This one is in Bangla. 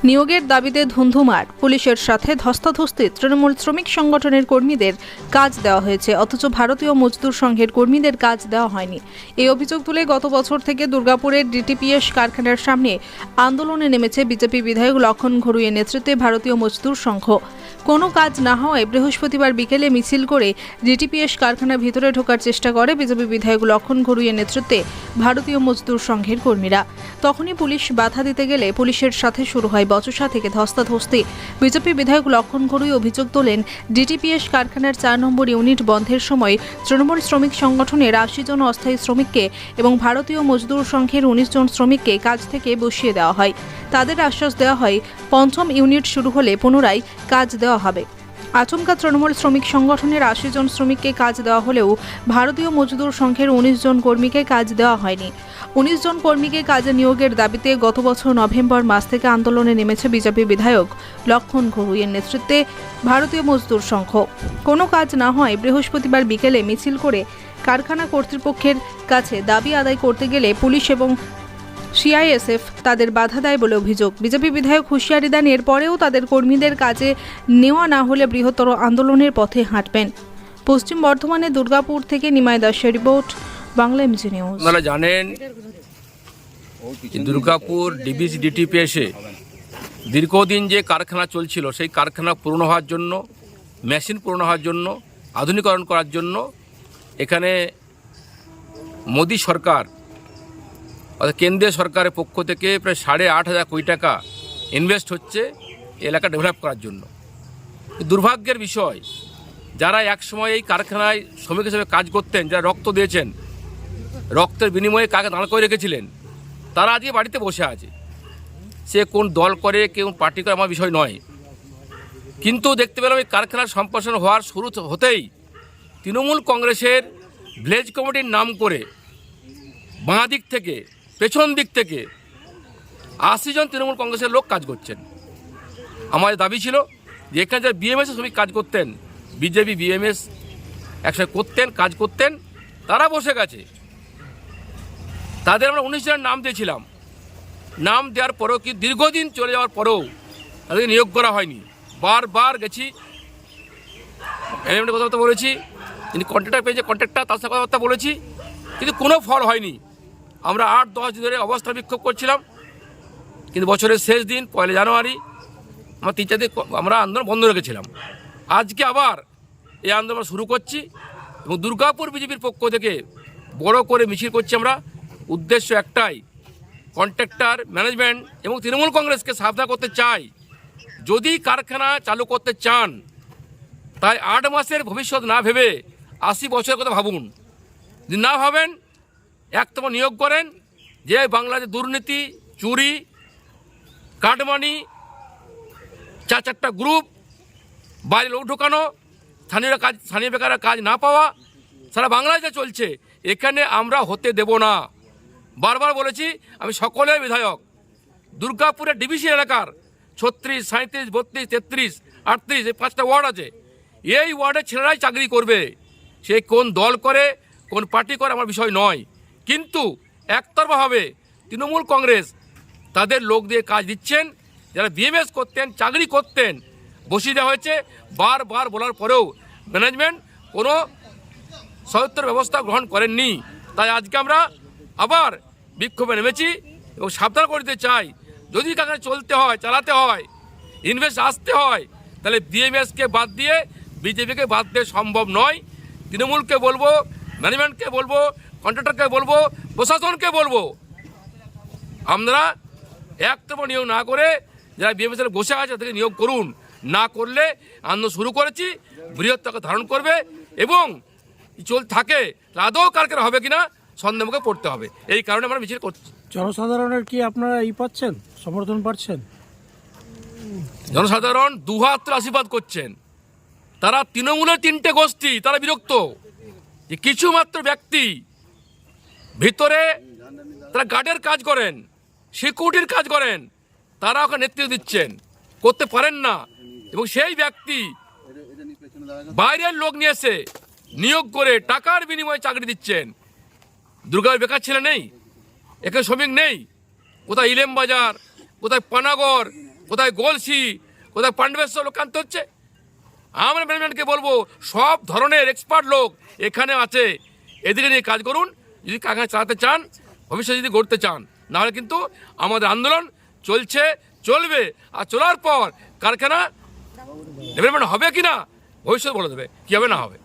নিয়োগের দাবিতে ধুন্ধুমার, পুলিশের সাথে ধস্তাধস্তি তৃণমূল শ্রমিক সংগঠনের কর্মীদের কাজ দেওয়া হয়েছে, অথচ ভারতীয় মজদুর সংঘের কর্মীদের কাজ দেওয়া হয়নি। এই অভিযোগ তুলে গত বছর থেকে দুর্গাপুরের ডিটিপিএস কারখানার সামনে আন্দোলনে নেমেছে বিজেপি বিধায়ক লক্ষণ ঘড়ুইয়ের নেতৃত্বে ভারতীয় মজদুর সংঘ। কোনো কাজ না হওয়ায় বৃহস্পতিবার বিকেলে মিছিল করে ডিটিপিএস কারখানার ভিতরে ঢোকার চেষ্টা করে বিজেপি বিধায়ক লক্ষণ ঘড়ুইয়ের নেতৃত্বে ভারতীয় মজদুর সংঘের কর্মীরা। তখনই পুলিশ বাধা দিতে গেলে পুলিশের সাথে শুরু হয় বচসা থেকে ধস্তাধস্তি। বিজেপি বিধায়ক লক্ষণ ঘড়ুই অভিযোগ তোলেন, ডিটিপিএস কারখানার 4 নম্বর ইউনিট বন্ধের সময় তৃণমূল শ্রমিক সংগঠনের 80 জন অস্থায়ী শ্রমিককে এবং ভারতীয় মজদুর সংঘের 19 জন শ্রমিককে কাজ থেকে বসিয়ে দেওয়া হয়। তাদের আশ্বাস দেওয়া হয় 5ম ইউনিট শুরু হলে পুনরায় কাজ দেওয়া হবে। আচমকা তৃণমূল শ্রমিক সংগঠনের 80 জন শ্রমিককে কাজ দেওয়া হলেও ভারতীয় মজদুর সংঘের 19 জন কর্মীকে কাজ দেওয়া হয়নি। 19 জন কর্মীকে কাজে নিয়োগের দাবিতে গত বছর নভেম্বর মাস থেকে আন্দোলনে নেমেছে বিজেপি বিধায়ক লক্ষণ ঘড়ুইয়ের নেতৃত্বে ভারতীয় মজদুর সংঘ। কোনো কাজ না হয় বৃহস্পতিবার বিকেলে মিছিল করে কারখানা কর্তৃপক্ষের কাছে দাবি আদায় করতে গেলে পুলিশ এবং সিআইএসএফ তাদের বাধা দেয় বলে অভিযোগ। বিজেপি বিধায়ক হুঁশিয়ারি দেন, এরপরেও তাদের কর্মীদের কাজে নেওয়া না হলে বৃহত্তর আন্দোলনের পথে হাঁটবেন। পশ্চিম বর্ধমানে দুর্গাপুর থেকে নিমাই দাসের রিপোর্ট, বাংলা এমজি নিউজ। আপনারা জানেন দুর্গাপুর ডিটিপিএসে দীর্ঘদিন যে কারখানা চলছিল, সেই কারখানা পুরনো হওয়ার জন্য, মেশিন পুরনো হওয়ার জন্য, আধুনিকরণ করার জন্য এখানে মোদী সরকার অর্থাৎ কেন্দ্রীয় সরকারের পক্ষ থেকে প্রায় 8,500 কোটি টাকা ইনভেস্ট হচ্ছে এলাকা ডেভেলপ করার জন্য। দুর্ভাগ্যের বিষয়, যারা একসময় এই কারখানায় শ্রমিক হিসেবে কাজ করতেন, যারা রক্ত দিয়েছেন, রক্তের বিনিময়ে কাকে দাঁড় করে রেখেছিলেন, তারা আজকে বাড়িতে বসে আছে। সে কোন দল করে, কেউ পার্টি করে, আমার বিষয় নয়। কিন্তু দেখতে পেলাম এই কারখানার সম্প্রসারণ হওয়ার শুরু হতেই তৃণমূল কংগ্রেসের ভিলেজ কমিটির নাম করে বাঁ দিক থেকে, পেছন দিক থেকে 80 জন তৃণমূল কংগ্রেসের লোক কাজ করছেন। আমাদের দাবি ছিল যে এখানে যারা বিএমএস শ্রমিক কাজ করতেন, বিজেপি বিএমএস একসাথে করতেন, কাজ করতেন, তারা বসে গেছে। তাদের আমরা 19 জনের নাম দিয়েছিলাম। নাম দেওয়ার পরেও কি দীর্ঘদিন চলে যাওয়ার পরেও তাদেরকে নিয়োগ করা হয়নি। বারবার গেছি, ম্যানেজমেন্টের কথাবার্তা বলেছি, যিনি কন্ট্রাক্টর পেয়েছে কন্ট্রাক্টর, তার সাথে কথাবার্তা বলেছি, কিন্তু কোনো ফল হয়নি। আমরা 8-10 দিন ধরে অবস্থা বিক্ষোভ করছিলাম, কিন্তু বছরের শেষ দিন 1 জানুয়ারি আমরা 3-4 দিন আমরা আন্দোলন বন্ধ রেখেছিলাম। আজকে আবার এই আন্দোলন শুরু করছি এবং দুর্গাপুর বিজেপির পক্ষ থেকে বড় করে মিছিল করছি আমরা। উদ্দেশ্য একটাই, কন্ট্রাক্টর, ম্যানেজমেন্ট এবং তৃণমূল কংগ্রেসকে সাবধান করতে চাই, যদি কারখানা চালু করতে চান তাই 8 মাসের ভবিষ্যৎ না ভেবে 80 বছরের কথা ভাবুন। যদি না ভাবেন, একতম নিয়োগ করেন, যে বাংলাদেশে দুর্নীতি, চুরি, কাটমানি, 4-4টা গ্রুপ, বাইরে লোক ঢোকানো, স্থানীয় বেকারের কাজ না পাওয়া, সারা বাংলাদেশে চলছে, এখানে আমরা হতে দেব না। বারবার বলেছি, আমি সকলের বিধায়ক। দুর্গাপুরের ডিভিসি এলাকার 36, 37, 32, 33, 38 এই 5টা ওয়ার্ড আছে। এই ওয়ার্ডের ছেলেরাই চাকরি করবে। সে কোন দল করে, কোন পার্টি করে, আমার বিষয় নয়। কিন্তু একতরফাভাবে তৃণমূল কংগ্রেস তাদের লোক দিয়ে কাজ দিচ্ছেন। যারা বিএমএস করতেন, চাকরি করতেন, বসিয়ে দেওয়া হয়েছে। বারবার বলার পরেও ম্যানেজমেন্ট কোনো সদুত্তর ব্যবস্থা গ্রহণ করেননি। তাই আজকে আমরা আবার বিক্ষোভে নেমেছি এবং সাবধান করতে চাই, যদি কারখানা চলতে হয়, চালাতে হয়, ইনভেস্ট আসতে হয়, তাহলে বিএমএসকে বাদ দিয়ে বিজেপিকে বাদ দিয়ে সম্ভব নয়। তৃণমূলকে বলবো, ম্যানেজমেন্টকে বলবো, কন্ট্রাক্টরকে বলবো, প্রশাসনকে বলবো, আমরা একতম নিয়োগ না করে যারা বিএমএসের বসে আছে তাদেরকে নিয়োগ করুন। না করলে আন্দোলন শুরু করেছি, বৃহত্তরকে ধারণ করবে এবং থাকে আদৌ কারখানা হবে কিনা সন্দেহ মুখে পড়তে হবে। এই কারণে আমরা মিছিল করছি। জনসাধারণের কি আপনারা পাচ্ছেন, সমর্থন পাচ্ছেন? জনসাধারণ দুহাত তুলে আশীর্বাদ করছেন। তারা তৃণমূলের 3টে গোষ্ঠী, তারা বিরক্ত যে কিছু মাত্র ব্যক্তি ভিতরে তারা গার্ডের কাজ করেন, সিকিউরিটির কাজ করেন, তারা ওকে নেতৃত্ব দিচ্ছেন, করতে পারেন না। এবং সেই ব্যক্তি বাইরের লোক নিয়ে এসে নিয়োগ করে টাকার বিনিময়ে চাকরি দিচ্ছেন। দুর্গাপুর বেকার ছেলে নেই, এখানে শ্রমিক নেই, কোথায় ইলেম বাজার, কোথায় পানাগড়, কোথায় গোলসি, কোথায় পাণ্ডবেশ্বর লোক আনতে হচ্ছে। আমরা ম্যানেজমেন্টকে বলবো সব ধরনের এক্সপার্ট লোক এখানে আছে, এদিকে নিয়ে কাজ করুন। যদি কারখানা চালাতে চান, ভবিষ্যতে যদি গড়তে চান, নাহলে কিন্তু আমাদের আন্দোলন চলছে, চলবে। আর চলার পর কারখানা ডেভেলপমেন্ট হবে কি না ভবিষ্যৎ বলে দেবে, কী হবে না হবে।